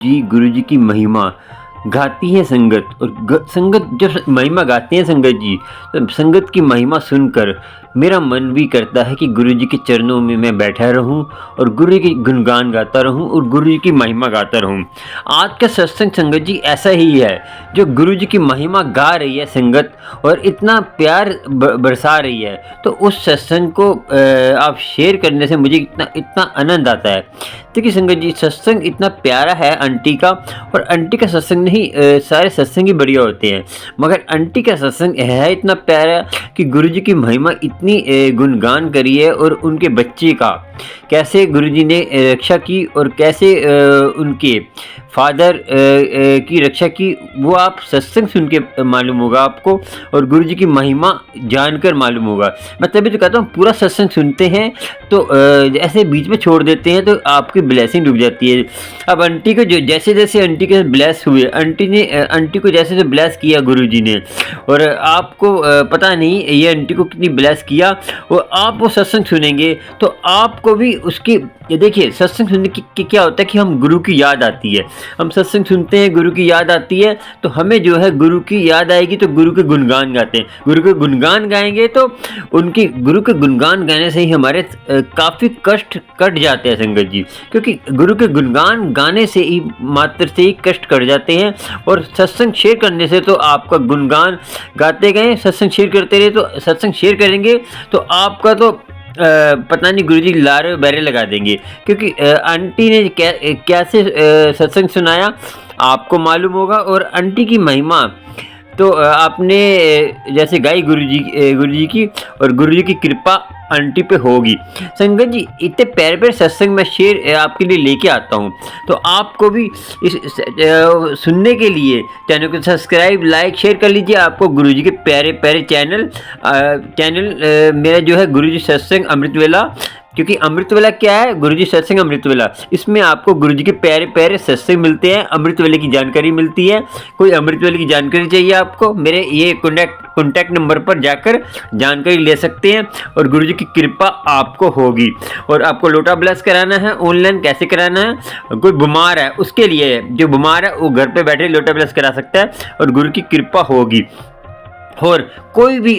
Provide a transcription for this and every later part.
जी, गुरुजी की महिमा गाती है संगत और संगत जब महिमा गाते हैं संगत जी, तो संगत की महिमा सुनकर मेरा मन भी करता है कि गुरुजी के चरणों में मैं बैठा रहूं और गुरु की गुणगान गाता रहूं और गुरु जी की महिमा गाता रहूं। आज का सत्संग संगत जी ऐसा ही है, जो गुरु जी की महिमा गा रही है संगत और इतना प्यार बरसा रही है। तो उस सत्संग को आप शेयर करने से मुझे इतना इतना आनंद आता है। देखिए संगत जी, सत्संग इतना प्यारा है आंटी का, और आंटी का सत्संग नहीं, सारे सत्संग ही बढ़िया होते हैं, मगर आंटी का सत्संग है इतना प्यारा कि गुरुजी की महिमा इतनी गुणगान करी है, और उनके बच्चे का कैसे गुरुजी ने रक्षा की और कैसे उनके फादर की रक्षा की, वो आप सत्संग सुन के मालूम होगा आपको, और गुरुजी की महिमा जानकर मालूम होगा। मैं तभी तो कहता हूँ पूरा सत्संग सुनते हैं तो ऐसे बीच में छोड़ देते हैं तो आपकी ब्लेसिंग डूब जाती है। अब आंटी को जो जैसे-जैसे आंटी के ब्लेस हुए, आंटी को जैसे-जैसे ब्लेस किया गुरुजी ने, और आपको पता नहीं ये आंटी को कितनी ब्लेस किया, और आप वो सत्संग सुनेंगे तो आपको भी उसकी, ये देखिए सत्संग सुनने की क्या होता है कि हम गुरु की याद आती है। हम सत्संग सुनते हैं, गुरु की याद आती है, तो हमें जो है गुरु की याद आएगी तो गुरु के गुणगान गाते हैं। गुरु के गुणगान गाएँगे तो उनकी गुरु के गुणगान गाने से ही हमारे काफ़ी कष्ट कट जाते हैं संगत जी, क्योंकि गुरु के गुणगान गाने से ही मात्र से ही कष्ट कट जाते हैं। और सत्संग शेयर करने से तो आपका गुणगान गाते गए, सत्संग शेयर करते रहे, तो सत्संग शेयर करेंगे तो आपका तो पता नहीं गुरुजी लारे बैरे लगा देंगे, क्योंकि आंटी ने कैसे सत्संग सुनाया आपको मालूम होगा। और आंटी की महिमा तो आपने जैसे गाई गुरुजी की, और गुरुजी की कृपा आंटी पे होगी। संगत जी, इतने प्यारे प्यारे सत्संग मैं शेर आपके लिए लेके आता हूँ, तो आपको भी इस सुनने के लिए चैनल को सब्सक्राइब लाइक शेयर कर लीजिए। आपको गुरुजी के प्यारे प्यारे चैनल मेरा जो है गुरुजी सत्संग अमृत वेला, क्योंकि अमृत वेला क्या है, गुरुजी सत्संग अमृत वेला, इसमें आपको गुरुजी के प्यारे प्यारे सत्संग मिलते हैं, अमृत वेले की जानकारी मिलती है। कोई अमृत वेले की जानकारी चाहिए आपको, मेरे ये कॉन्टैक्ट नंबर पर जाकर जानकारी ले सकते हैं, और गुरुजी की कृपा आपको होगी। और आपको लोटा ब्लेस कराना है, ऑनलाइन कैसे कराना है, कोई बीमार है उसके लिए, जो बीमार है वो घर पे बैठे लोटा ब्लेस करा सकता है, और गुरु की कृपा होगी। और कोई भी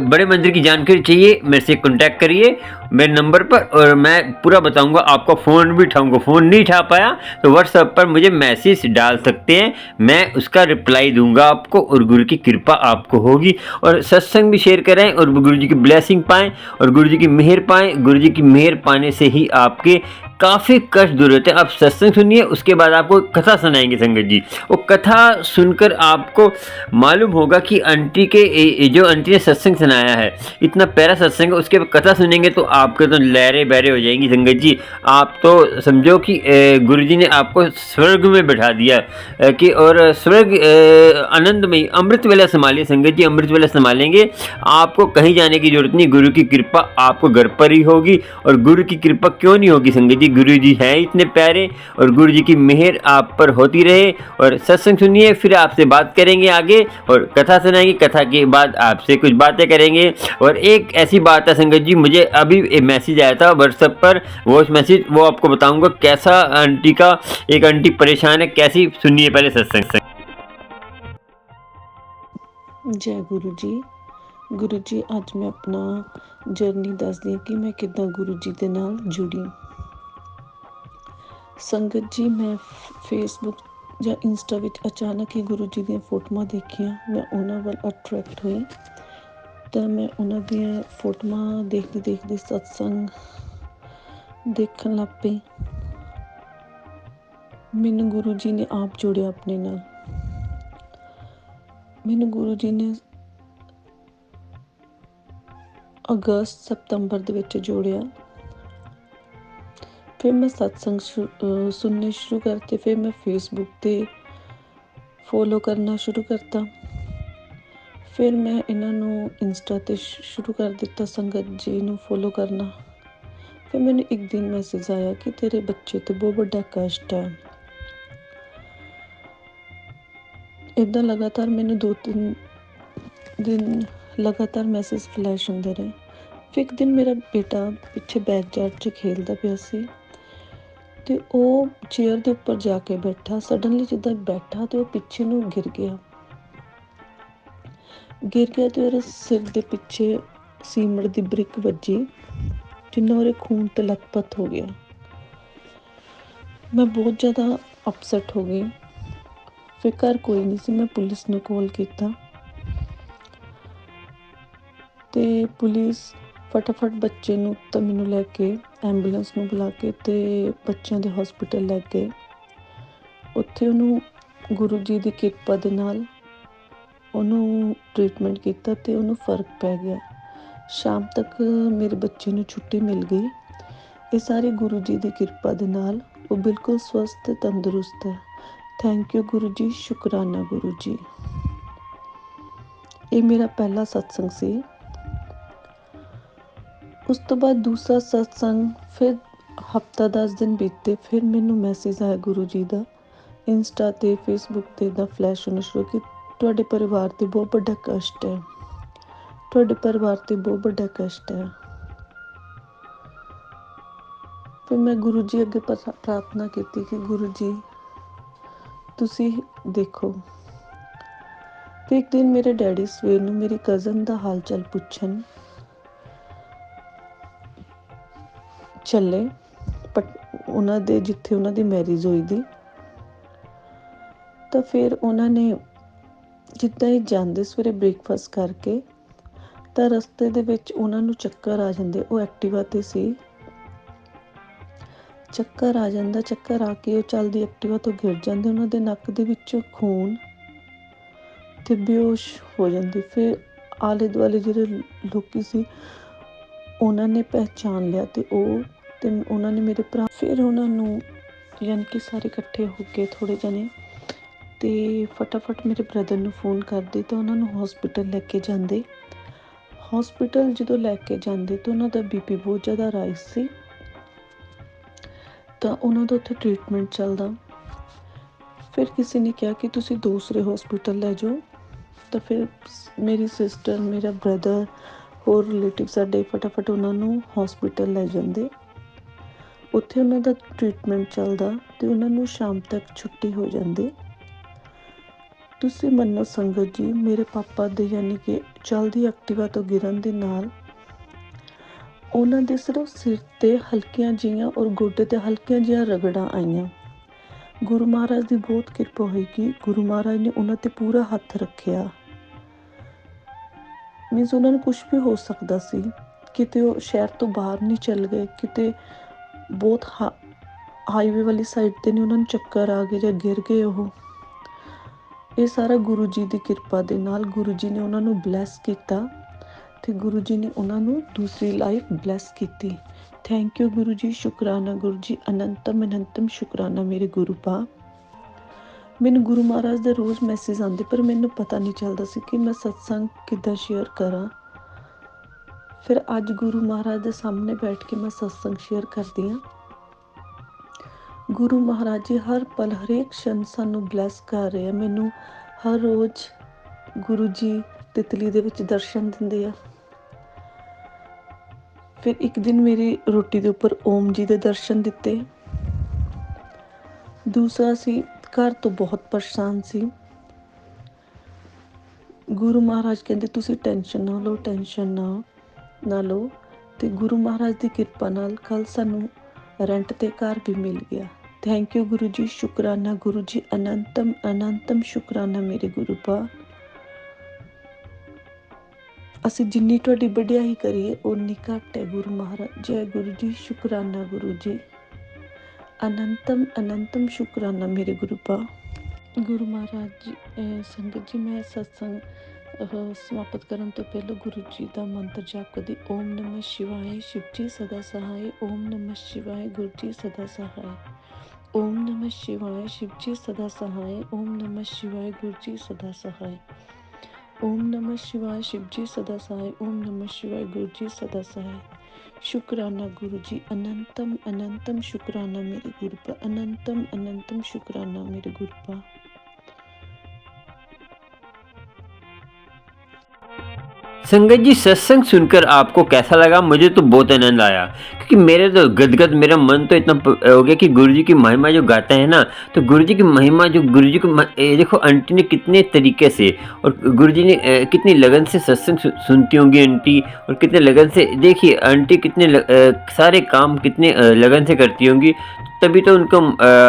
बड़े मंदिर की जानकारी चाहिए, मेरे से कॉन्टैक्ट करिए मेरे नंबर पर, और मैं पूरा बताऊंगा। आपका फ़ोन भी उठाऊंगा, फ़ोन नहीं उठा पाया तो व्हाट्सएप पर मुझे मैसेज डाल सकते हैं, मैं उसका रिप्लाई दूंगा आपको, और गुरु की कृपा आपको होगी। और सत्संग भी शेयर करें और गुरु जी की ब्लेसिंग पाएँ और गुरु जी की मेहर पाएँ। गुरु जी की मेहर पाने से ही आपके काफ़ी कष्ट दूर होते हैं। आप सत्संग सुनिए, उसके बाद आपको कथा सुनाएंगे संगत जी। वो कथा सुनकर आपको मालूम होगा कि आंटी के जो आंटी ने सत्संग सुनाया है, इतना प्यारा सत्संग है, उसके बाद कथा सुनेंगे तो आपके तो लहरे बहरे हो जाएंगी संगत जी। आप तो समझो कि गुरुजी ने आपको स्वर्ग में बैठा दिया, कि और स्वर्ग आनंद में अमृत वेला संभालिए संगत जी, अमृत वेला संभालेंगे, आपको कहीं जाने की जरूरत नहीं। गुरु की कृपा आपको घर पर ही होगी, और गुरु की कृपा क्यों नहीं होगी संगत जी, गुरु जी हैं इतने प्यारे, और गुरु जी की मेहर आप पर होती रहे। और सत्संग सुनिए, फिर आपसे बात करेंगे आगे, और कथा सुनाएंगे, कथा के बाद आपसे कुछ बातें करेंगे। और एक ऐसी बात है संगत जी, मुझे अभी एक मैसेज आया था व्हाट्सएप पर, वॉइस मैसेज, वो आपको बताऊंगा कैसा आंटी का, एक आंटी परेशान है कैसी, सुनिए पहले सत्संग। जय गुरु जी ਅੱਜ मैं अपना जर्नी ਦੱਸਦੀ ਹਾਂ कि मैं ਕਿੱਦਾਂ गुरु जी ਦੇ ਨਾਲ जुड़ी। संगत जी, मैं फेसबुक ਜਾਂ इंस्टा ਵਿੱਚ अचानक ही गुरु जी ਦੀਆਂ ਫੋਟੋਆਂ ਦੇਖੀਆਂ, मैं ਉਹਨਾਂ ਵੱਲ ਅਟਰੈਕਟ ਹੋਈ, ਤਾਂ मैं ਉਹਨਾਂ ਦੀਆਂ ਫੋਟੋਆਂ ਦੇਖਦੀ ਸਤਸੰਗ ਦੇਖਣ ਲੱਗ ਪਈ। ਮੈਨੂੰ ਗੁਰੂ ਜੀ ਨੇ ਆਪ ਜੋੜਿਆ ਆਪਣੇ ਨਾਲ। ਮੈਨੂੰ ਗੁਰੂ ਜੀ ਨੇ ਅਗਸਤ ਸਤੰਬਰ ਦੇ ਵਿੱਚ ਜੋੜਿਆ। फिर मैं सत्संग सुनने शुरू करते, फिर मैं फेसबुक पे फॉलो करना शुरू करता, फिर मैं इन्हां नूं इंस्टा ते शुरू कर दिता संगत जी नूं फॉलो करना। फिर मैंने एक दिन मैसेज आया कि तेरे बच्चे ते बहुत बड़ा कष्ट है। इदां लगातार मैंने 2-3 दिन लगातार मैसेज फ्लैश होंदे रहे। फिर एक दिन मेरा बेटा पिछे बैकयार्ड 'ਚ खेलदा पिया सी, ਤੇ ਉਹ ਚੇਅਰ ਦੇ ਉੱਪਰ ਜਾ ਕੇ ਬੈਠਾ। ਸਡਨਲੀ ਜਿੱਦਾਂ ਬੈਠਾ ਤੇ ਉਹ ਪਿੱਛੇ ਨੂੰ ਗਿਰ ਗਿਆ ਤੇ ਉਹਦੇ ਸਿਰ ਦੇ ਪਿੱਛੇ ਸੀਮਟ ਦੀ ਬ੍ਰਿਕ ਵੱਜੀ, ਜਿੰਨਾ ਉਹਦੇ ਖੂਨ ਤੇ ਲੱਥਪੱਥ ਹੋ ਗਿਆ। ਮੈਂ ਬਹੁਤ ਜ਼ਿਆਦਾ ਅਪਸੈਟ ਹੋ ਗਈ। ਫਿਰ ਘਰ ਕੋਈ ਨਹੀਂ ਸੀ, ਮੈਂ ਪੁਲਿਸ ਨੂੰ ਕਾਲ ਕੀਤਾ ਤੇ ਪੁਲਿਸ ਫਟਾਫਟ ਬੱਚੇ ਨੂੰ ਤਾਂ ਮੈਨੂੰ ਲੈ ਕੇ ਐਂਬੂਲੈਂਸ ਨੂੰ ਬੁਲਾ ਕੇ ਤੇ ਬੱਚਿਆਂ ਦੇ ਹਸਪੀਟਲ ਲੈ ਗਏ। ਉੱਥੇ ਉਹਨੂੰ ਗੁਰੂ ਜੀ ਦੀ ਕਿਰਪਾ ਦੇ ਨਾਲ ਉਹਨੂੰ ਟ੍ਰੀਟਮੈਂਟ ਕੀਤਾ ਤੇ ਉਹਨੂੰ ਫਰਕ ਪੈ ਗਿਆ। ਸ਼ਾਮ ਤੱਕ ਮੇਰੇ ਬੱਚੇ ਨੂੰ ਛੁੱਟੀ ਮਿਲ ਗਈ। ਇਹ ਸਾਰੀ ਗੁਰੂ ਜੀ ਦੀ ਕਿਰਪਾ ਦੇ ਨਾਲ ਉਹ ਬਿਲਕੁਲ ਸਵਸਥ ਤੇ ਤੰਦਰੁਸਤ ਹੈ। ਥੈਂਕ ਯੂ ਗੁਰੂ ਜੀ, ਸ਼ੁਕਰਾਨਾ ਗੁਰੂ ਜੀ। ਇਹ ਮੇਰਾ ਪਹਿਲਾ ਸਤਸੰਗ ਸੀ। ਉਸ ਤੋਂ ਬਾਅਦ ਦੂਸਰਾ ਸਤਸੰਗ, ਫਿਰ ਹਫ਼ਤਾ 10 ਦਿਨ ਬੀਤੇ, ਫਿਰ ਮੈਨੂੰ ਮੈਸੇਜ ਆਇਆ ਗੁਰੂ ਜੀ ਦਾ ਇੰਸਟਾ ਤੇ ਫੇਸਬੁੱਕ ਤੇ ਦਾ ਫਲੈਸ਼ ਹੋਣਾ ਸ਼ੁਰੂ ਕਿ ਤੁਹਾਡੇ ਪਰਿਵਾਰ ਤੇ ਬਹੁਤ ਵੱਡਾ ਕਸ਼ਟ ਹੈ, ਤੁਹਾਡੇ ਪਰਿਵਾਰ ਤੇ ਬਹੁਤ ਵੱਡਾ ਕਸ਼ਟ ਹੈ। ਫਿਰ ਮੈਂ ਗੁਰੂ ਜੀ ਅੱਗੇ ਪ੍ਰਾਰਥਨਾ ਕੀਤੀ ਕਿ ਗੁਰੂ ਜੀ ਤੁਸੀਂ ਦੇਖੋ। ਫਿਰ ਇੱਕ ਦਿਨ ਮੇਰੇ ਡੈਡੀ ਸਵੇਰ ਨੂੰ ਮੇਰੀ ਕਜ਼ਨ ਦਾ ਹਾਲ ਚਾਲ ਪੁੱਛਣ ਚੱਲੇ, ਉਹਨਾਂ ਦੇ ਜਿੱਥੇ ਉਹਨਾਂ ਦੀ ਮੈਰਿਜ ਹੋਈ ਦੀ। ਤਾਂ ਫਿਰ ਉਹਨਾਂ ਨੇ ਜਿੱਦਾਂ ਹੀ ਜਾਂਦੇ ਸਵੇਰੇ ਬ੍ਰੇਕਫਾਸਟ ਕਰਕੇ, ਤਾਂ ਰਸਤੇ ਦੇ ਵਿੱਚ ਉਹਨਾਂ ਨੂੰ ਚੱਕਰ ਆ ਜਾਂਦੇ। ਉਹ ਐਕਟਿਵਾ 'ਤੇ ਸੀ। ਚੱਕਰ ਆ ਜਾਂਦਾ, ਚੱਕਰ ਆ ਕੇ ਉਹ ਚੱਲਦੀ ਐਕਟਿਵਾ ਤੋਂ ਗਿਰ ਜਾਂਦੇ। ਉਹਨਾਂ ਦੇ ਨੱਕ ਦੇ ਵਿੱਚੋਂ ਖੂਨ ਤੇ ਬੇਹੋਸ਼ ਹੋ ਜਾਂਦੇ। ਫਿਰ ਆਲੇ ਦੁਆਲੇ ਜਿਹੜੇ ਲੋਕੀ ਸੀ ਉਹਨਾਂ ਨੇ ਪਹਿਚਾਣ ਲਿਆ ਤੇ ਉਹਨਾਂ ਨੇ ਮੇਰੇ ਭਰਾ, ਫਿਰ ਉਹਨਾਂ ਨੂੰ ਯਾਨੀ ਕਿ ਸਾਰੇ ਇਕੱਠੇ ਹੋ ਕੇ ਥੋੜ੍ਹੇ ਜਣੇ ਤੇ ਫਟਾਫਟ ਮੇਰੇ ਬ੍ਰਦਰ ਨੂੰ ਫੋਨ ਕਰਦੇ ਤਾਂ ਉਹਨਾਂ ਨੂੰ ਹੌਸਪੀਟਲ ਲੈ ਕੇ ਜਾਂਦੇ। ਹੌਸਪੀਟਲ ਜਦੋਂ ਲੈ ਕੇ ਜਾਂਦੇ ਤਾਂ ਉਹਨਾਂ ਦਾ BP ਬਹੁਤ ਜ਼ਿਆਦਾ ਰਾਈਜ਼ ਸੀ, ਤਾਂ ਉਹਨਾਂ ਦਾ ਉੱਥੇ ਟ੍ਰੀਟਮੈਂਟ ਚੱਲਦਾ। ਫਿਰ ਕਿਸੇ ਨੇ ਕਿਹਾ ਕਿ ਤੁਸੀਂ ਦੂਸਰੇ ਹੌਸਪੀਟਲ ਲੈ ਜਾਓ। ਤਾਂ ਫਿਰ ਮੇਰੀ ਸਿਸਟਰ, ਮੇਰਾ ਬ੍ਰਦਰ, ਹੋਰ ਰਿਲੇਟਿਵ ਸਾਡੇ ਫਟਾਫਟ ਉਹਨਾਂ ਨੂੰ ਹੌਸਪੀਟਲ ਲੈ ਜਾਂਦੇ। ਉੱਥੇ ਉਹਨਾਂ ਦਾ ਟ੍ਰੀਟਮੈਂਟ ਚੱਲਦਾ ਤੇ ਉਹਨਾਂ ਨੂੰ ਸ਼ਾਮ ਤੱਕ ਛੁੱਟੀ ਹੋ ਜਾਂਦੀ। ਤੁਸੀਂ ਮੰਨੋ ਸੰਗਤ ਜੀ, ਮੇਰੇ ਪਾਪਾ ਦੇ ਯਾਨੀ ਕਿ ਚੱਲਦੀ ਐਕਟਿਵਾ ਤੋਂ ਗਿਰਨ ਦੇ ਨਾਲ ਉਹਨਾਂ ਦੇ ਸਿਰਫ ਸਿਰ 'ਤੇ ਹਲਕੀਆਂ ਜਿਹੀਆਂ ਔਰ ਗੋਡੇ 'ਤੇ ਹਲਕੀਆਂ ਜਿਹੀਆਂ ਰਗੜਾਂ ਆਈਆਂ। ਗੁਰੂ ਮਹਾਰਾਜ ਦੀ ਬਹੁਤ ਕਿਰਪਾ ਹੋਈ ਕਿ ਗੁਰੂ ਮਹਾਰਾਜ ਨੇ ਉਹਨਾਂ 'ਤੇ ਪੂਰਾ ਹੱਥ ਰੱਖਿਆ। ਮੀਨਸ ਉਹਨਾਂ ਨੂੰ ਕੁਛ ਵੀ ਹੋ ਸਕਦਾ ਸੀ। ਕਿਤੇ ਉਹ ਸ਼ਹਿਰ ਤੋਂ ਬਾਹਰ ਨਹੀਂ ਚੱਲ ਗਏ, ਕਿਤੇ ਬਹੁਤ ਹਾਈਵੇ ਵਾਲੀ ਸਾਈਡ 'ਤੇ ਨਹੀਂ ਉਹਨਾਂ ਨੂੰ ਚੱਕਰ ਆ ਗਏ ਜਾਂ ਗਿਰ ਗਏ ਉਹ। ਇਹ ਸਾਰਾ ਗੁਰੂ ਜੀ ਦੀ ਕਿਰਪਾ ਦੇ ਨਾਲ ਗੁਰੂ ਜੀ ਨੇ ਉਹਨਾਂ ਨੂੰ ਬਲੈਸ ਕੀਤਾ ਤੇ ਗੁਰੂ ਜੀ ਨੇ ਉਹਨਾਂ ਨੂੰ ਦੂਸਰੀ ਲਾਈਫ ਬਲੈਸ ਕੀਤੀ। ਥੈਂਕ ਯੂ ਗੁਰੂ ਜੀ, ਸ਼ੁਕਰਾਨਾ ਗੁਰੂ ਜੀ, ਅਨੰਤਮ ਅਨੰਤਮ ਸ਼ੁਕਰਾਨਾ ਮੇਰੇ ਗੁਰੂ ਪਾ। ਮੈਨੂੰ ਗੁਰੂ ਮਹਾਰਾਜ ਦੇ ਰੋਜ਼ ਮੈਸੇਜ ਆਉਂਦੇ, ਪਰ ਮੈਨੂੰ ਪਤਾ ਨਹੀਂ ਚੱਲਦਾ ਸੀ ਕਿ ਮੈਂ ਸਤਸੰਗ ਕਿੱਦਾਂ ਸ਼ੇਅਰ ਕਰਾਂ। ਫਿਰ ਅੱਜ ਗੁਰੂ ਮਹਾਰਾਜ ਦੇ ਸਾਹਮਣੇ ਬੈਠ ਕੇ ਮੈਂ ਸਤਸੰਗ ਸ਼ੇਅਰ ਕਰਦੀ ਹਾਂ। ਗੁਰੂ ਮਹਾਰਾਜ ਜੀ ਹਰ ਪਲ ਹਰੇਕ ਛਣ ਸਾਨੂੰ ਬਲੈਸ ਕਰ ਰਹੇ ਆ। ਮੈਨੂੰ ਹਰ ਰੋਜ਼ ਗੁਰੂ ਜੀ ਤਿਤਲੀ ਦੇ ਵਿੱਚ ਦਰਸ਼ਨ ਦਿੰਦੇ ਆ। ਫਿਰ ਇੱਕ ਦਿਨ ਮੇਰੀ ਰੋਟੀ ਦੇ ਉੱਪਰ ਓਮ ਜੀ ਦੇ ਦਰਸ਼ਨ ਦਿੱਤੇ। ਦੂਸਰਾ ਸੀ ਘਰ ਤੋਂ ਬਹੁਤ ਪਰੇਸ਼ਾਨ ਸੀ। ਗੁਰੂ ਮਹਾਰਾਜ ਕਹਿੰਦੇ ਤੁਸੀਂ ਟੈਨਸ਼ਨ ਨਾ ਲਓ, ਟੈਨਸ਼ਨ ਨਾ ਲਓ। ਤੇ ਗੁਰੂ ਮਹਾਰਾਜ ਦੀ ਕਿਰਪਾ ਨਾਲ ਕੱਲ੍ਹ ਸਾਨੂੰ ਰੈਂਟ 'ਤੇ ਘਰ ਵੀ ਮਿਲ ਗਿਆ। ਥੈਂਕ ਯੂ ਗੁਰੂ ਜੀ, ਸ਼ੁਕਰਾਨਾ ਗੁਰੂ ਜੀ, ਅਨੰਤਮ ਅਨੰਤਮ ਸ਼ੁਕਰਾਨਾ ਮੇਰੇ ਗੁਰੂ ਪਾ। ਅਸੀਂ ਜਿੰਨੀ ਤੁਹਾਡੀ ਵਡਿਆਈ ਕਰੀਏ ਓਨੀ ਘੱਟ ਹੈ ਗੁਰੂ ਮਹਾਰਾਜ। ਜੈ ਗੁਰੂ ਜੀ, ਸ਼ੁਕਰਾਨਾ ਗੁਰੂ ਜੀ, ਅਨੰਤਮ ਅਨੰਤਮ ਸ਼ੁਕਰਾਨਾ ਮੇਰੇ ਗੁਰੂ ਪਾ। ਗੁਰੂ ਮਹਾਰਾਜ ਜੀ, ਸੰਗਤ ਜੀ, ਮੈਂ ਸਤਸੰਗ ਸਮਾਪਤ ਕਰਨ ਤੋਂ ਪਹਿਲਾਂ ਗੁਰੂ ਜੀ ਦਾ ਮੰਤਰ ਜਾਪ ਕਰਦੀ। ਓਮ ਨਮः ਸ਼ਿਵਾਏ, ਸ਼ਿਵ ਜੀ ਸਦਾ ਸਹਾਏ। ਓਮ ਨਮः ਸ਼ਿਵਾਏ, ਗੁਰੂ ਜੀ ਸਦਾ ਸਹਾਏ। ਓਮ ਨਮः ਸ਼ਿਵਾਏ, ਸ਼ਿਵ ਜੀ ਸਦਾ ਸਹਾਏ। ਓਮ ਨਮः ਸ਼ਿਵਾਏ, ਗੁਰੂ ਜੀ ਸਦਾ ਸਹਾਏ। ਓਮ ਨਮः ਸ਼ਿਵਾਏ, ਸ਼ਿਵ ਜੀ ਸਦਾ ਸਹਾਏ। ਓਮ ਨਮः ਸ਼ਿਵਾਏ, ਗੁਰੂ ਜੀ ਸਦਾ ਸਹਾਏ। ਸ਼ੁਕਰਾਨਾ ਗੁਰੂ ਜੀ, ਅਨੰਤਮ ਅਨੰਤਮ ਸ਼ੁਕਰਾਨਾ ਮੇਰੇ ਗੁਰੂ ਪਾ। ਅਨੰਤਮ ਅਨੰਤਮ ਸ਼ੁਕਰਾਨਾ ਮੇਰੇ ਗੁਰੂ ਪਾ। संगत जी, सत्संग सुनकर आपको कैसा लगा? मुझे तो बहुत आनंद आया, क्योंकि मेरे तो गदगद मेरा मन तो इतना हो गया कि गुरुजी की महिमा जो गाते हैं ना, तो गुरुजी की महिमा जो गुरुजी को देखो आंटी ने कितने तरीके से और गुरुजी ने कितनी लगन से सत्संग सुनती होंगी आंटी, और कितने लगन से, देखिए आंटी कितने सारे काम कितने लगन से करती होंगी, तभी तो उनका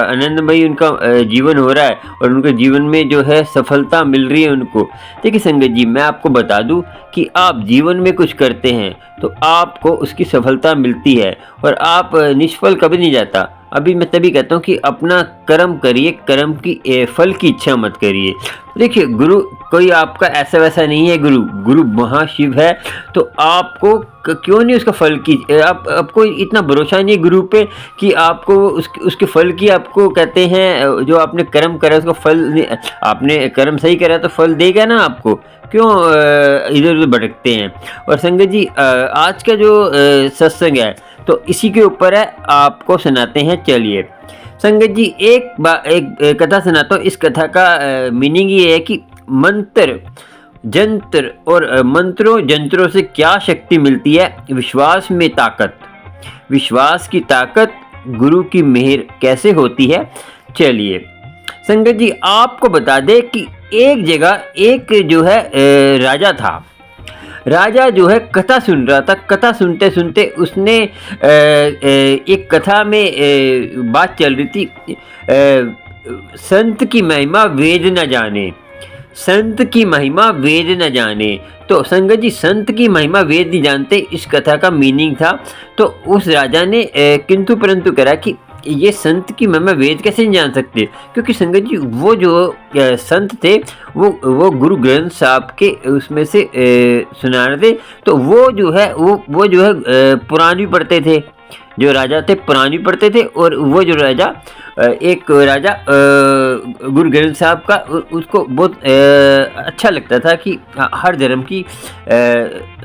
आनंदमयी उनका जीवन हो रहा है और उनके जीवन में जो है सफलता मिल रही है उनको। देखिए संगत जी, मैं आपको बता दूं कि आप जीवन में कुछ करते हैं तो आपको उसकी सफलता मिलती है और आप निष्फल कभी नहीं जाता। अभी मैं तभी कहता हूँ कि अपना कर्म करिए, कर्म की फल की इच्छा मत करिए। देखिए गुरु कोई आपका ऐसा वैसा नहीं है, गुरु महाशिव है, तो आपको क्यों नहीं उसका फल की आपको इतना भरोसा नहीं है गुरु पे कि आपको उसके फल की, आपको कहते हैं जो आपने कर्म करा उसका फल, आपने कर्म सही करा तो फल देगा ना आपको, क्यों इधर उधर भटकते हैं। और संगत जी, आज का जो सत्संग है तो इसी के ऊपर है, आपको सुनाते हैं। चलिए संगत जी, एक कथा सुनाता हूँ। इस कथा का मीनिंग ये है कि मंत्र जंत्र और मंत्रों जंत्रों से क्या शक्ति मिलती है, विश्वास में ताकत, विश्वास की ताकत, गुरु की मेहर कैसे होती है। चलिए संगत जी, आपको बता दें कि एक जगह एक जो है राजा था। राजा जो है कथा सुन रहा था। कथा सुनते सुनते उसने एक कथा में बात चल रही थी, संत की महिमा वेद न जाने, संत की महिमा वेद न जाने। तो संगत जी, संत की महिमा वेद नहीं जानते, इस कथा का मीनिंग था। तो उस राजा ने किंतु परंतु करा कि ये संत की महिमा वेद कैसे नहीं जान सकते, क्योंकि संगत जी वो जो संत थे वो गुरु ग्रंथ साहब के उसमें से सुना रहे थे। तो वो जो है पुरानी पढ़ते थे, जो राजा थे पुरानी पढ़ते थे, और वो जो राजा एक राजा गुरु ग्रंथ साहब का उसको बहुत अच्छा लगता था कि हर धर्म की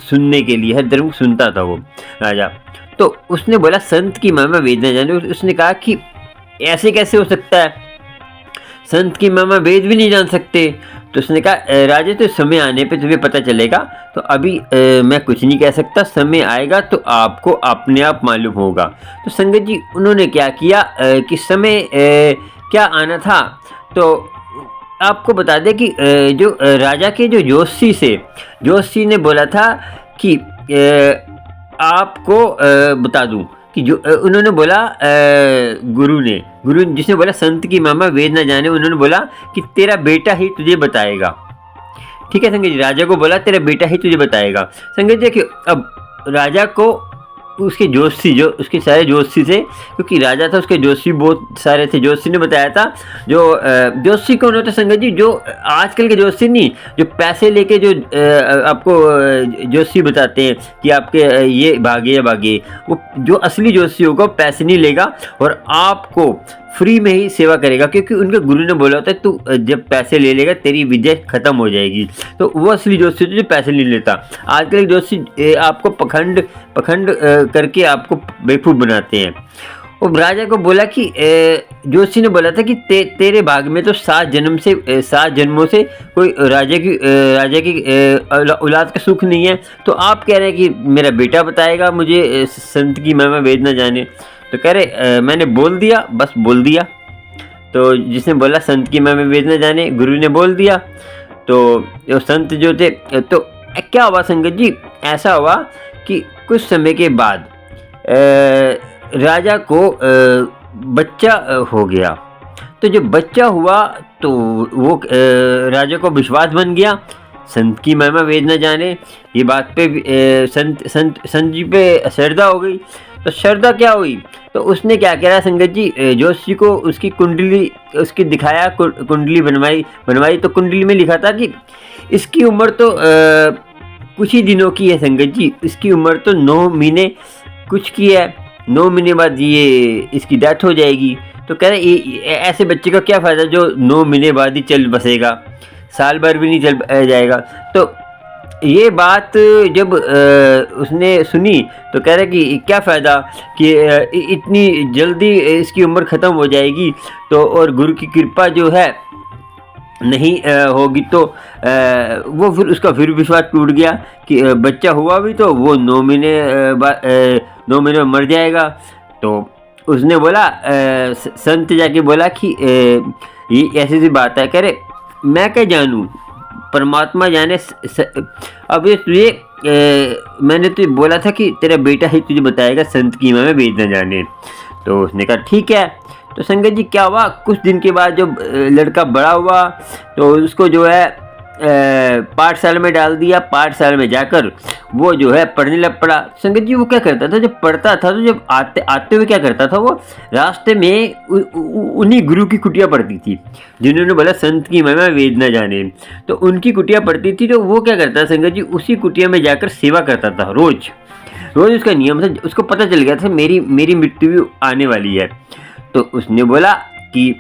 सुनने के लिए, हर धर्म को सुनता था वो राजा। तो उसने बोला संत की महिमा वेद न जाने। उसने कहा कि ऐसे कैसे हो सकता है, संत की महिमा वेद भी नहीं जान सकते। तो उसने कहा राजा, तो समय आने पे तुम्हें पता चलेगा, तो अभी मैं कुछ नहीं कह सकता, समय आएगा तो आपको अपने आप मालूम होगा। तो संगत जी उन्होंने क्या किया कि समय क्या आना था, तो आपको बता दें कि जो राजा के जो जोशी ने बोला था कि आपको बता दूं कि जो उन्होंने बोला गुरु जिसने बोला संत की महिमा वेद न जाने, उन्होंने बोला कि तेरा बेटा ही तुझे बताएगा। ठीक है संगत जी, राजा को बोला तेरा बेटा ही तुझे बताएगा। संगत जी देखिए, अब राजा को उसके जोशी, जो उसके सारे जोशी थे, क्योंकि राजा था उसके जोशी बहुत सारे थे। जोशी ने बताया था, जो जोशी कौन होता है संगत जी, जो आजकल के जोशी नहीं, जो पैसे लेके जो आपको जोशी बताते हैं कि आपके ये भागे या भागे, वो जो असली जोशी होगा पैसे नहीं लेगा और आपको फ्री में ही सेवा करेगा, क्योंकि उनके गुरु ने बोला होता है तू जब पैसे ले लेगा तेरी विद्या खत्म हो जाएगी। तो वो असली जोशी जो पैसे नहीं लेता। आजकल जोशी आपको पखंड करके आपको बेवकूफ़ बनाते हैं। और राजा को बोला कि जोशी ने बोला था कि तेरे भाग में तो 7 जन्मों से कोई राजा की औलाद का सुख नहीं है, तो आप कह रहे हैं कि मेरा बेटा बताएगा मुझे संत की महिमा वेद न जाने। तो कह रहे मैंने बोल दिया, बस बोल दिया। तो जिसने बोला संत की महिमा वेद न जाने, गुरु ने बोल दिया। तो संत जो थे, तो क्या हुआ संगत जी, ऐसा हुआ कि कुछ समय के बाद राजा को बच्चा हो गया। तो जब बच्चा हुआ तो वो राजा को विश्वास बन गया, संत की महिमा वेद न जाने, ये बात पे संत जी पे श्रद्धा हो गई। तो श्रद्धा क्या हुई, तो उसने क्या करा संगत जी, जोशी को उसकी कुंडली उसकी दिखाया, कुंडली बनवाई। तो कुंडली में लिखा था कि इसकी उम्र तो कुछ ही दिनों की है संगत जी, इसकी उम्र तो 9 महीने कुछ की है, 9 महीने बाद ये इसकी डेथ हो जाएगी। तो कह रहे ऐसे बच्चे का क्या फ़ायदा जो 9 महीने बाद ही चल बसेगा, साल भर भी नहीं चल जाएगा। तो ये बात जब उसने सुनी तो कह रहा कि क्या फ़ायदा कि इतनी जल्दी इसकी उम्र ख़त्म हो जाएगी। तो और गुरु की कृपा जो है नहीं होगी तो वो फिर उसका फिर विश्वास टूट गया कि बच्चा हुआ भी तो वो 9 महीने 9 महीने में मर जाएगा। तो उसने बोला संत जाके बोला कि ये ऐसी सी बात है। कह रहे मैं क्या जानूँ, परमात्मा जाने। अब ये तुझे मैंने तुझे बोला था कि तेरा बेटा ही तुझे बताएगा, संत की महिमा वेद न जाने। तो उसने कहा ठीक है। तो संगत जी क्या हुआ, कुछ दिन के बाद जब लड़का बड़ा हुआ तो उसको जो है पाठशाला में डाल दिया। पाठशाला में जाकर वो जो है पढ़ने लग पड़ा। संगत जी वो क्या करता था, जब पढ़ता था तो जब आते हुए क्या करता था, वो रास्ते में उन्हीं गुरु की कुटिया पड़ती थी जिन्होंने बोला संत की महिमा वेद न जाने। तो उनकी कुटिया पड़ती थी। तो वो क्या करता संगत जी, उसी कुटिया में जाकर सेवा करता था रोज रोज। उसका नियम था, उसको पता चल गया था मेरी मृत्यु भी आने वाली है। तो उसने बोला कि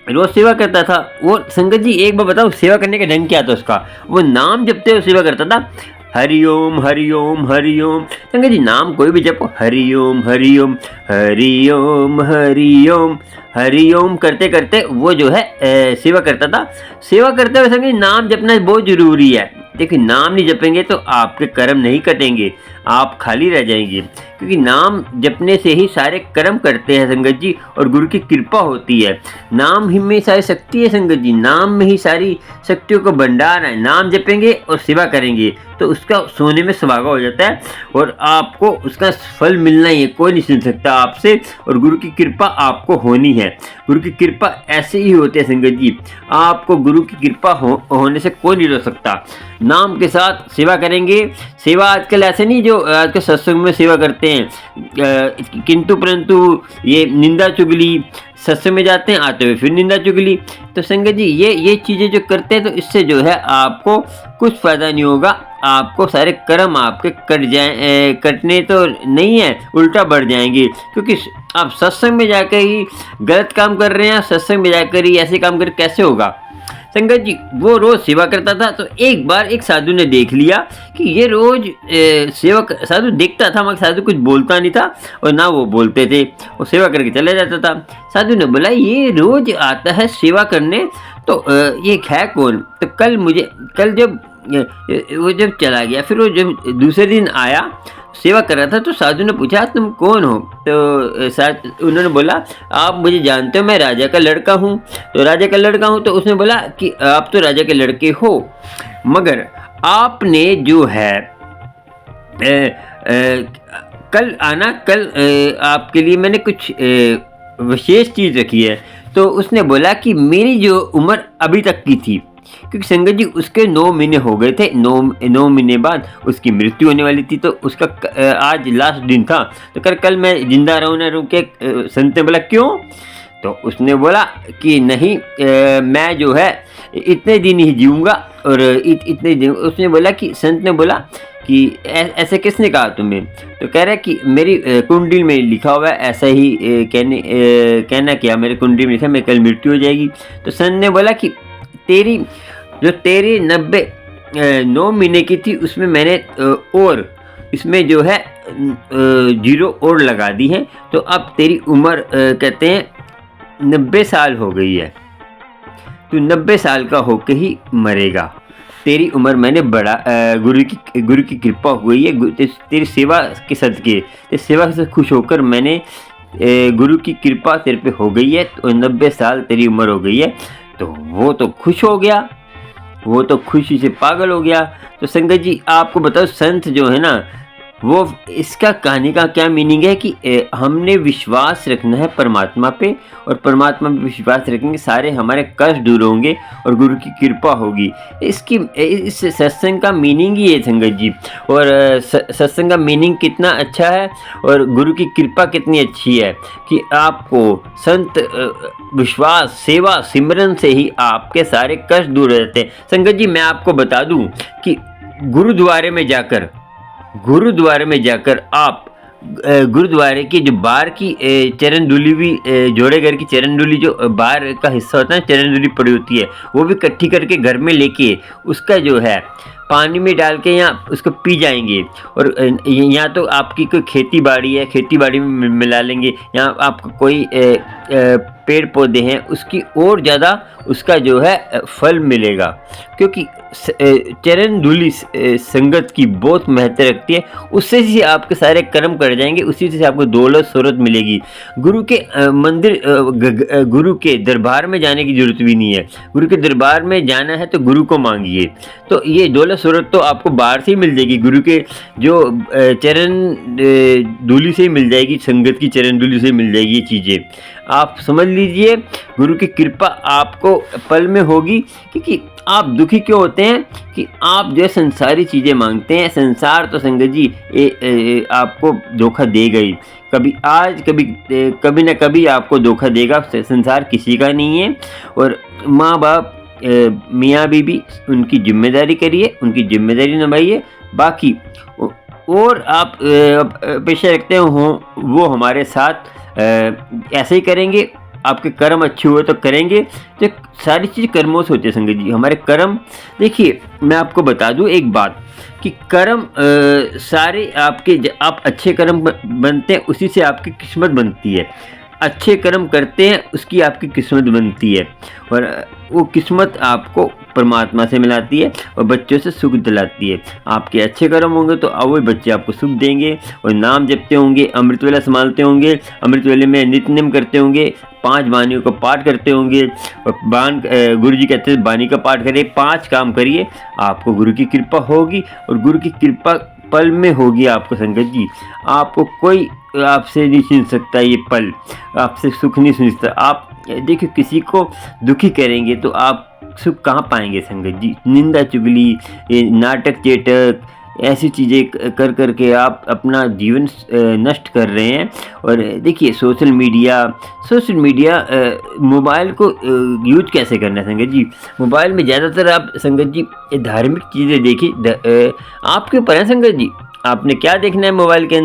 रोज सेवा करता था वो। संगत जी एक बार बताओ सेवा करने का ढंग क्या था उसका, वो नाम जपते हुए सेवा करता था। हरिओम हरिओम हरिओम। संगत जी नाम कोई भी जपो, हरिओम हरिओम हरिओम हरिओम हरिओम करते करते वो जो है सेवा करता था। सेवा करते हुए संगत जी नाम जपना बहुत जरूरी है। देखिए नाम नहीं जपेंगे तो आपके कर्म नहीं कटेंगे, आप खाली रह जाएंगे। क्योंकि नाम जपने से ही सारे कर्म करते हैं संगत जी, और गुरु की कृपा होती है। नाम ही में सारी शक्ति है संगत जी, नाम में ही सारी शक्तियों का भंडार है। नाम जपेंगे और सेवा करेंगे तो उसका सोने में सुहागा हो जाता है और आपको उसका फल मिलना ही है, कोई नहीं सुन सकता आपसे। और गुरु की कृपा आपको होनी है। गुरु की कृपा ऐसे ही होती है संगत जी, आपको गुरु की कृपा होने से कोई नहीं रोक सकता। नाम के साथ सेवा करेंगे। सेवा आजकल ऐसे नहीं जो आजकल सत्संग में सेवा करते हैं, किंतु परंतु ये निंदा चुगली, सत्संग में जाते हैं आते हुए फिर निंदा चुगली। तो संगत जी ये चीज़ें जो करते हैं तो इससे जो है आपको कुछ फ़ायदा नहीं होगा। आपको सारे कर्म आपके कटने तो नहीं है, उल्टा बढ़ जाएंगे। क्योंकि आप सत्संग में जाकर ही गलत काम कर रहे हैं, सत्संग में जाकर ही ऐसे काम कर कैसे होगा। संगत जी वो रोज सेवा करता था। तो एक बार एक साधु ने देख लिया कि ये रोज साधु देखता था मगर साधु कुछ बोलता नहीं था और ना वो बोलते थे, वो सेवा करके चला जाता था। साधु ने बोला ये रोज आता है सेवा करने, तो ये है कौन। तो कल जब वो जब चला गया, फिर वो जब दूसरे दिन आया सेवा कर रहा था तो साधु ने पूछा तुम कौन हो। तो उन्होंने बोला आप मुझे जानते हो, मैं राजा का लड़का हूँ। तो राजा का लड़का हूँ, तो उसने बोला कि आप तो राजा के लड़के हो मगर आपने जो है कल आना, कल आपके लिए मैंने कुछ विशेष चीज़ रखी है। तो उसने बोला कि मेरी जो उम्र अभी तक की थी, क्योंकि संगत जी उसके 9 महीने हो गए थे, 9 महीने बाद उसकी मृत्यु होने वाली थी। तो उसका आज लास्ट दिन था। तो कल मैं जिंदा रहूँ ना रहूँ के संत ने बोला क्यों। तो उसने बोला कि नहीं मैं जो है इतने दिन ही जीऊँगा और इतने दिन। उसने बोला कि संत ने बोला कि ऐसे किसने कहा तुम्हें। तो कह रहा है कि मेरी कुंडली में लिखा हुआ है ऐसा ही कहना क्या, मेरे कुंडली में लिखा मेरी कल मृत्यु हो जाएगी। तो संत ने बोला कि तेरी 9 महीने की थी उसमें मैंने और इसमें जो है 0 और लगा दी है। तो अब तेरी उम्र कहते हैं 90 साल हो गई है, तू 90 साल का होके ही मरेगा। तेरी उम्र मैंने बड़ा गुरु की कृपा हुई है, तेरी सेवा के सदके, तेरी सेवा से खुश होकर मैंने गुरु की कृपा तेरे पे हो गई है, तो 90 साल तेरी उम्र हो गई है। तो वो तो खुश हो गया, वो तो खुशी से पागल हो गया। तो संगत जी आपको बताओ संत जो है ना, वो इसका कहानी का क्या मीनिंग है कि हमने विश्वास रखना है परमात्मा पे, और परमात्मा पे विश्वास रखेंगे सारे हमारे कष्ट दूर होंगे और गुरु की कृपा होगी। इस सत्संग का मीनिंग ही है संगत जी। और सत्संग का मीनिंग कितना अच्छा है और गुरु की कृपा कितनी अच्छी है कि आपको संत विश्वास, सेवा, सिमरन से ही आपके सारे कष्ट दूर हो जाते हैं। संगत जी मैं आपको बता दूं कि गुरुद्वारे में जाकर आप गुरुद्वारे की जो बाहर की चरण धूलि भी जोड़े घर की चरण धूलि जो बाहर का हिस्सा होता है चरण धूलि पड़ी होती है, वो भी इकट्ठी करके घर में लेके उसका जो है पानी में डाल के यहाँ उसको पी जाएंगे। और यहाँ तो आपकी कोई खेती बाड़ी है, खेती बाड़ी में मिला लेंगे। यहाँ आपको कोई पेड़ पौधे हैं उसकी और ज़्यादा उसका जो है फल मिलेगा, क्योंकि चरण धूलि संगत की बहुत महत्व रखती है। उससे ही आपके सारे कर्म कर जाएंगे, उसी से आपको दौलत शोहरत मिलेगी। गुरु के मंदिर गुरु के दरबार में जाने की जरूरत भी नहीं है। गुरु के दरबार में जाना है तो गुरु को मांगिए, तो ये दौलत शोहरत तो आपको बाहर से ही मिल जाएगी, गुरु के जो चरण धूलि से ही मिल जाएगी, संगत की चरण धूलि से मिल जाएगी ये चीज़ें। आप समझ लीजिए गुरु की कृपा आपको पल में होगी, क्योंकि आप दुखी क्यों होते हैं कि आप जो है संसारी चीज़ें मांगते हैं। संसार तो संगत जी आपको धोखा देगा ही, कभी आज कभी ना कभी आपको धोखा देगा। संसार किसी का नहीं है, और माँ बाप मियाँ बीबी उनकी जिम्मेदारी करिए, उनकी जिम्मेदारी निभाइए। बाकी और आप अपेक्षा रखते हो वो हमारे साथ ऐसे ही करेंगे, आपके कर्म अच्छे हुए तो करेंगे। तो सारी चीज़ कर्मों से होती है संगत जी। हमारे कर्म, देखिए मैं आपको बता दूं एक बात कि कर्म सारे आपके आप अच्छे कर्म बनते हैं, उसी से आपकी किस्मत बनती है। अच्छे कर्म करते हैं उसकी आपकी किस्मत बनती है, और वो किस्मत आपको परमात्मा से मिलाती है और बच्चों से सुख दिलाती है। आपके अच्छे कर्म होंगे तो वही बच्चे आपको सुख देंगे, और नाम जपते होंगे, अमृत वेला संभालते होंगे, अमृत वेले में नित्य नेम करते होंगे, 5 वाणियों का पाठ करते होंगे, और गुरु जी कहते हैं वाणी का पाठ करिए, 5 काम करिए, आपको गुरु की कृपा होगी। और गुरु की कृपा पल में होगी आपको संगत जी। आपको कोई आपसे नहीं छीन सकता, ये पल आपसे सुख नहीं छीन सकता। आप देखिए किसी को दुखी करेंगे तो आप सुख कहाँ पाएंगे संगत जी। निंदा चुगली, नाटक चेटक, ऐसी चीज़ें कर करके आप अपना जीवन नष्ट कर रहे हैं। और देखिए सोशल मीडिया मोबाइल को यूज कैसे करना है संगत जी। मोबाइल में ज़्यादातर आप संगत जी धार्मिक चीज़ें देखिए, आपके ऊपर है संगत जी, आपने क्या देखना है मोबाइल के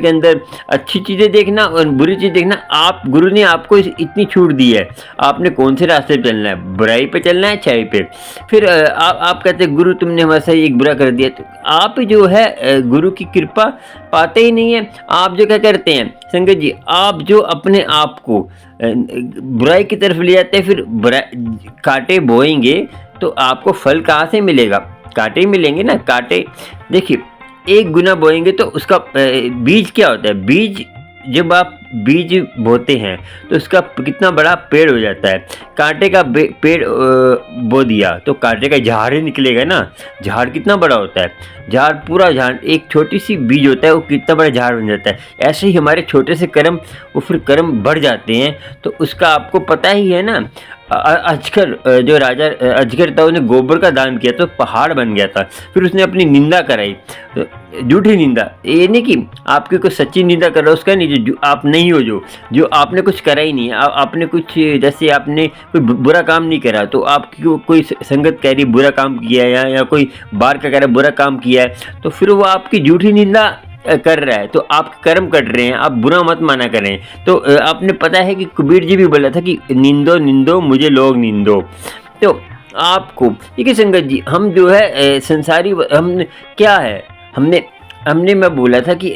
अंदर अच्छी चीज़ें देखना और बुरी चीज़ देखना। आप गुरु ने आपको इतनी छूट दी है, आपने कौन से रास्ते पे चलना है, बुराई पे चलना है अच्छाई पे। फिर आप कहते हैं गुरु तुमने हमारे साथ एक बुरा कर दिया, तो आप जो है गुरु की कृपा पाते ही नहीं है। आप जो क्या करते हैं संगत जी, आप जो अपने आप को बुराई की तरफ ले जाते हैं, फिर कांटे बोएंगे तो आपको फल कहाँ से मिलेगा, कांटे ही मिलेंगे ना। कांटे देखिए, एक गुना बोएंगे तो उसका बीज क्या होता है, बीज जब आप बीज बोते हैं तो उसका कितना बड़ा पेड़ हो जाता है। कांटे का पेड़ बो दिया तो कांटे का झाड़ ही निकलेगा ना। झाड़ कितना बड़ा होता है, झाड़ पूरा झाड़, एक छोटी सी बीज होता है वो कितना बड़ा झाड़ बन जाता है। ऐसे ही हमारे छोटे से कर्म वो फिर कर्म बढ़ जाते हैं, तो उसका आपको पता ही है ना। अजगर, जो राजा अजगर था, उसने गोबर का दान किया तो पहाड़ बन गया था। फिर उसने अपनी निंदा कराई, झूठी निंदा, ये नहीं कि आपकी कोई सच्ची निंदा कर रहा है उसका नहीं, जो आप नहीं हो, जो आपने कुछ करा ही नहीं, आपने कुछ, जैसे आपने कोई बुरा काम नहीं करा तो आपकी कोई संगत कह रही बुरा काम किया है, या कोई बाहर का कह रहा है बुरा काम किया है, तो फिर वो आपकी झूठी निंदा कर रहा है, तो आप कर्म कर रहे हैं, आप बुरा मत माना करें। तो आपने पता है कि कबीर जी भी बोला था कि निंदो मुझे लोग निंदो। तो आपको ठीक है संगत जी, हम जो है संसारी, हम क्या है, हमने मैं बोला था कि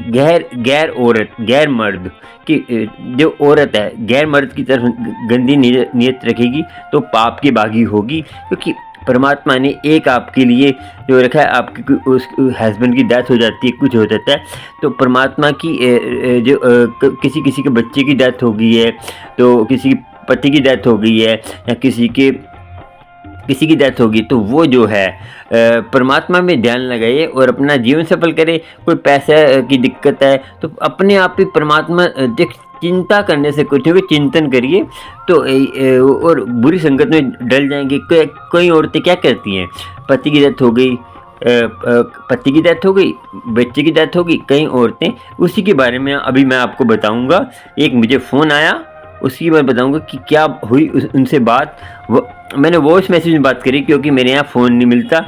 गैर मर्द की जो औरत है गैर मर्द की तरफ गंदी नीयत रखेगी तो पाप की बागी होगी, क्योंकि परमात्मा ने एक आपके लिए जो रखा है। आपके उस हस्बैंड की डेथ हो जाती है, कुछ हो जाता है, तो परमात्मा की जो किसी के बच्चे की डेथ हो गई है, तो किसी पति की डेथ हो गई है, या किसी की डेथ होगी, तो वो जो है परमात्मा में ध्यान लगाइए और अपना जीवन सफल करे। कोई पैसे की दिक्कत है तो अपने आप ही परमात्मा चिंता करने से कुछ होगा, चिंतन करिए तो और बुरी संगत में डल जाएंगे। कई औरतें क्या करती हैं, पति की डेथ हो गई, बच्चे की डेथ हो गई, कई औरतें, उसी के बारे में अभी मैं आपको बताऊंगा। एक मुझे फ़ोन आया, उसकी मैं बताऊंगा कि क्या हुई उनसे बात। मैंने वॉइस मैसेज में बात करी, क्योंकि मेरे यहाँ फ़ोन नहीं मिलता,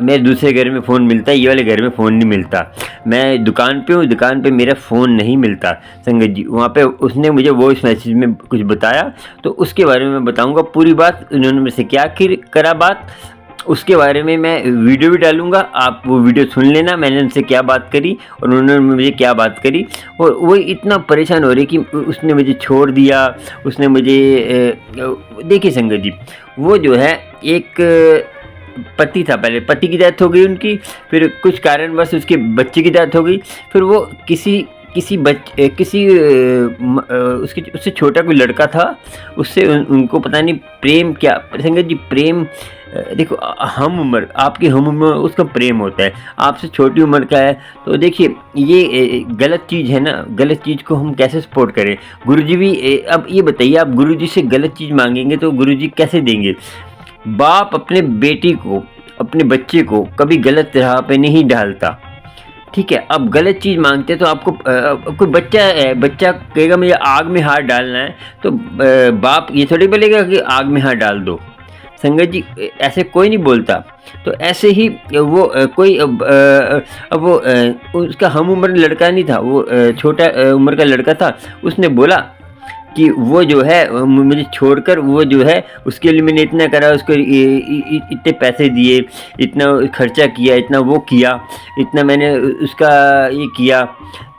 मेरे दूसरे घर में फ़ोन मिलता है, ये वाले घर में फ़ोन नहीं मिलता। मैं दुकान पे हूँ, दुकान पे मेरा फ़ोन नहीं मिलता संगत जी। वहाँ पे उसने मुझे वॉइस मैसेज में कुछ बताया, तो उसके बारे में मैं बताऊँगा पूरी बात, उन्होंने मेरे से क्या करा बात। उसके बारे में मैं वीडियो भी डालूँगा, आप वो वीडियो सुन लेना मैंने उनसे क्या बात करी और उन्होंने मुझे क्या बात करी। और वो इतना परेशान हो रही कि उसने मुझे छोड़ दिया, उसने मुझे देखिए संगत जी, वो जो है एक पति था, पहले पति की डेथ हो गई उनकी, फिर कुछ कारणवश उसके बच्चे की डेथ हो गई, फिर वो उसके उससे छोटा कोई लड़का था, उससे उनको पता नहीं प्रेम क्या संगत जी, प्रेम देखो हम उम्र, आपकी हम उम्र उसका प्रेम होता है, आपसे छोटी उम्र का है, तो देखिए ये गलत चीज़ है ना, गलत चीज़ को हम कैसे सपोर्ट करें। गुरुजी भी अब ये बताइए, आप गुरुजी से गलत चीज़ मांगेंगे तो गुरुजी कैसे देंगे। बाप अपने बेटी को, अपने बच्चे को कभी गलत राह पे नहीं डालता, ठीक है। अब गलत चीज़ मांगते तो आपको कोई बच्चा कहेगा मुझे आग में हाथ डालना है, तो बाप ये थोड़ी बोलेगा कि आग में हाथ डाल दो। संगत जी ऐसे कोई नहीं बोलता। तो ऐसे ही वो कोई अब वो उसका हम उम्र लड़का नहीं था, वो छोटा उम्र का लड़का था, उसने बोला कि वो जो है मुझे छोड़कर, वो जो है उसके लिए मैंने इतना करा, उसको इतने पैसे दिए, इतना खर्चा किया, इतना वो किया, इतना मैंने उसका ये किया,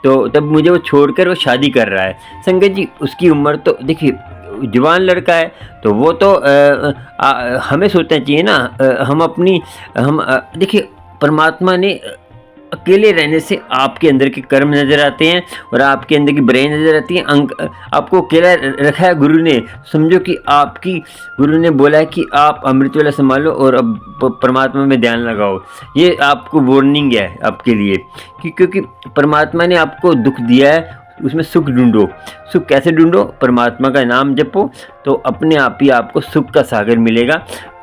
तो तब मुझे वो छोड़कर वो शादी कर रहा है। संगत जी उसकी उम्र तो देखिए जवान लड़का है, तो वो तो हमें सोचना चाहिए ना, हम देखिए परमात्मा ने अकेले रहने से आपके अंदर के कर्म नज़र आते हैं और आपके अंदर की बुराई नज़र आती है। आपको अकेला रखा है गुरु ने, समझो कि आपकी गुरु ने बोला है कि आप अमृत वेला संभालो और अब परमात्मा में ध्यान लगाओ। ये आपको वार्निंग है आपके लिए क्योंकि परमात्मा ने आपको दुख दिया है, उसमें सुख ढूंढो। सुख कैसे ढूंढो? परमात्मा का नाम जपो, तो अपने आप ही आपको सुख का सागर मिलेगा।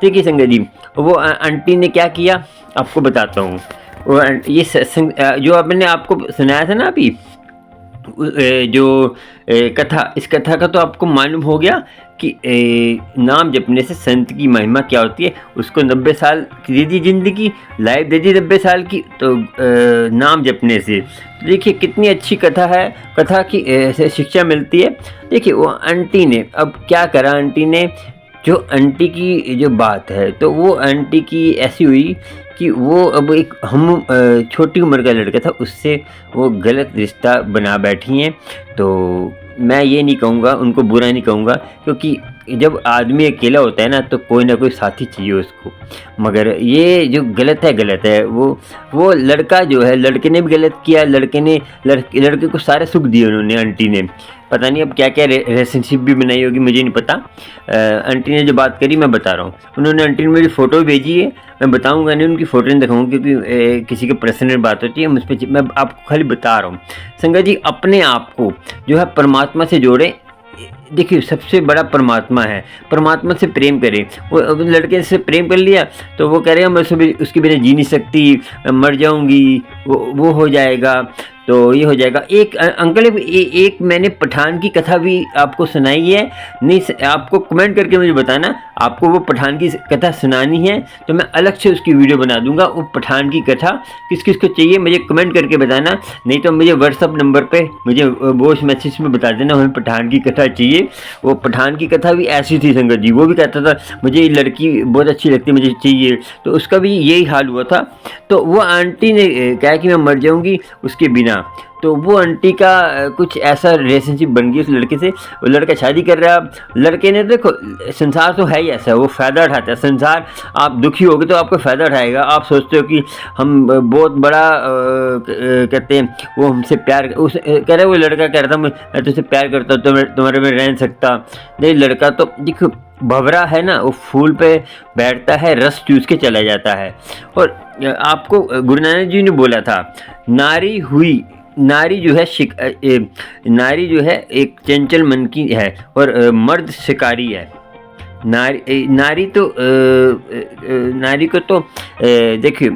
देखिए संगत जी, वो आंटी ने क्या किया आपको बताता हूँ। ये सत्संग जो आपने आपको सुनाया था ना अभी, जो कथा, इस कथा का तो आपको मालूम हो गया कि नाम जपने से संत की महिमा क्या होती है। उसको 90 साल की दे दी जिंदगी, लाइफ दे दी 90 साल की, तो नाम जपने से देखिए कितनी अच्छी कथा है, कथा की शिक्षा मिलती है। देखिए वो आंटी ने अब क्या करा, आंटी ने जो आंटी की जो बात है, तो वो आंटी की ऐसी हुई कि वो अब एक छोटी उम्र का लड़का था, उससे वो गलत रिश्ता बना बैठी हैं। तो मैं ये नहीं कहूँगा, उनको बुरा नहीं कहूँगा, क्योंकि जब आदमी अकेला होता है ना तो कोई ना कोई साथी चाहिए उसको। मगर ये जो गलत है वो लड़का जो है, लड़के ने भी गलत किया, लड़के को सारे सुख दिए उन्होंने, आंटी ने। पता नहीं अब क्या क्या रिलेशनशिप भी बनाई होगी, मुझे नहीं पता। आंटी ने जो बात करी मैं बता रहा हूँ। उन्होंने आंटी ने मेरी फ़ोटो भेजी है, मैं बताऊंगा नहीं, उनकी फ़ोटो नहीं दिखाऊंगा क्योंकि किसी के पर्सनल बात होती है, मुझ पर मैं आपको खाली बता रहा हूँ। संगत जी अपने आप को जो है परमात्मा से जोड़ें। देखिए सबसे बड़ा परमात्मा है, परमात्मा से प्रेम करें। वो लड़के से प्रेम कर लिया तो वो कह रहे हैं मैं उसके बिना जी नहीं सकती, मर जाऊंगी, वो हो जाएगा, तो ये हो जाएगा। एक अंकल एक मैंने पठान की कथा भी आपको सुनाई है, नहीं आपको कमेंट करके मुझे बताना आपको वो पठान की कथा सुनानी है, तो मैं अलग से उसकी वीडियो बना दूंगा। वो पठान की कथा किस किस को चाहिए मुझे कमेंट करके बताना, नहीं तो मुझे व्हाट्सअप नंबर पे मुझे वॉइस मैसेज में बता देना हमें पठान की कथा चाहिए। वो पठान की कथा भी ऐसी थी संगत जी, वो भी कहता था मुझे ये लड़की बहुत अच्छी लगती है, मुझे चाहिए, तो उसका भी यही हाल हुआ था। तो वो आंटी ने कहा कि मैं मर जाऊंगी उसके बिना, तो वो आंटी का कुछ ऐसा रिलेशनशिप बन गया उस लड़के से। वो लड़का शादी कर रहा है, लड़के ने देखो संसार तो है ही ऐसा, वो फ़ायदा उठाता है संसार। आप दुखी होगे तो आपका फ़ायदा उठाएगा। आप सोचते हो कि हम बहुत बड़ा कहते हैं वो हमसे प्यार कह रहे, वो लड़का कह रहा था मैं तुझसे प्यार करता हूँ, तो तुम्हारे में रह सकता नहीं। लड़का तो देखो भंवरा है ना, वो फूल पे बैठता है, रस चूस के चला जाता है। और आपको गुरु नानक जी ने बोला था नारी जो है एक चंचल मन की है और मर्द शिकारी है। नारी को तो देखिए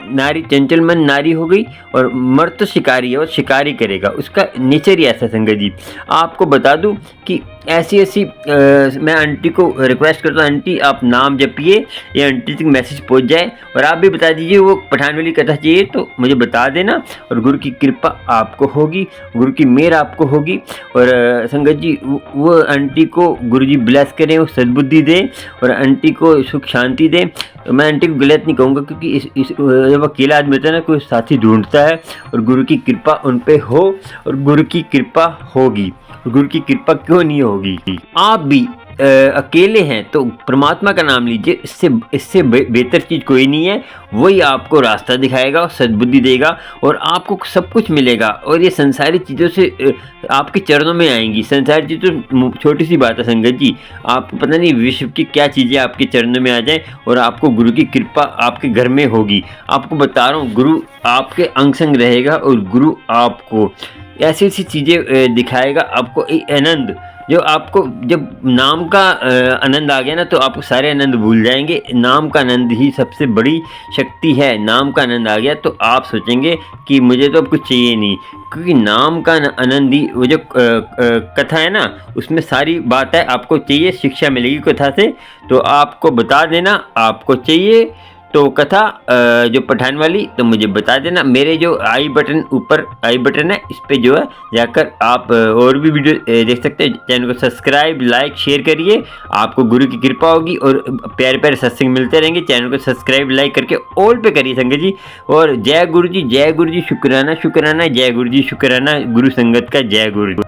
नारी चंचल मन नारी हो गई और मर्द तो शिकारी है और शिकारी करेगा, उसका नेचर ही ऐसा। संगत जी आपको बता दूं कि ऐसी ऐसी मैं आंटी को रिक्वेस्ट करता हूँ, आंटी आप नाम जपिए, ये आंटी तक मैसेज पहुँच जाए, और आप भी बता दीजिए वो पठान वाली कथा चाहिए तो मुझे बता देना, और गुरु की कृपा आपको होगी, गुरु की मेहर आपको होगी। और संगत जी वो आंटी को गुरु जी ब्लेस करें, वो सद्बुद्धि दें और आंटी को सुख शांति दें। मैं आंटी को गलत नहीं कहूँगा, क्योंकि इस जब अकेला आदमी होता है ना, कोई साथी ढूंढता है, और गुरु की कृपा उन पे हो, और गुरु की कृपा होगी, गुरु की कृपा क्यों नहीं होगी। आप भी अकेले हैं तो परमात्मा का नाम लीजिए, इससे बेहतर चीज़ कोई नहीं है। वही आपको रास्ता दिखाएगा, सद्बुद्धि देगा, और आपको सब कुछ मिलेगा। और ये संसारी चीज़ों से आपके चरणों में आएंगी। संसारी चीज़ तो छोटी सी बात है संगत जी, आपको पता नहीं विश्व की क्या चीज़ें आपके चरणों में आ जाए, और आपको गुरु की कृपा आपके घर में होगी। आपको बता रहा हूँ, गुरु आपके अंग संग रहेगा, और गुरु आपको ऐसी ऐसी चीज़ें दिखाएगा, आपको एक आनंद, जो आपको जब नाम का आनंद आ गया ना, तो आप सारे आनंद भूल जाएंगे। नाम का आनंद ही सबसे बड़ी शक्ति है। नाम का आनंद आ गया तो आप सोचेंगे कि मुझे तो अब कुछ चाहिए नहीं, क्योंकि नाम का आनंद ही, वो जो कथा है ना, उसमें सारी बात है। आपको चाहिए, शिक्षा मिलेगी कथा से, तो आपको बता देना आपको चाहिए तो कथा जो पठान वाली, तो मुझे बता देना। मेरे जो आई बटन, ऊपर आई बटन है, इस पे जो है जाकर आप और भी वीडियो देख सकते हैं। चैनल को सब्सक्राइब, लाइक, शेयर करिए, आपको गुरु की कृपा होगी, और प्यारे प्यारे सत्संग मिलते रहेंगे। चैनल को सब्सक्राइब, लाइक करके ऑल पे करिए संगत जी। और जय गुरु जी, जय गुरु जी, शुक्राना शुक्राना, जय गुरु जी शुक्राना, गुरु संगत का जय गुरु।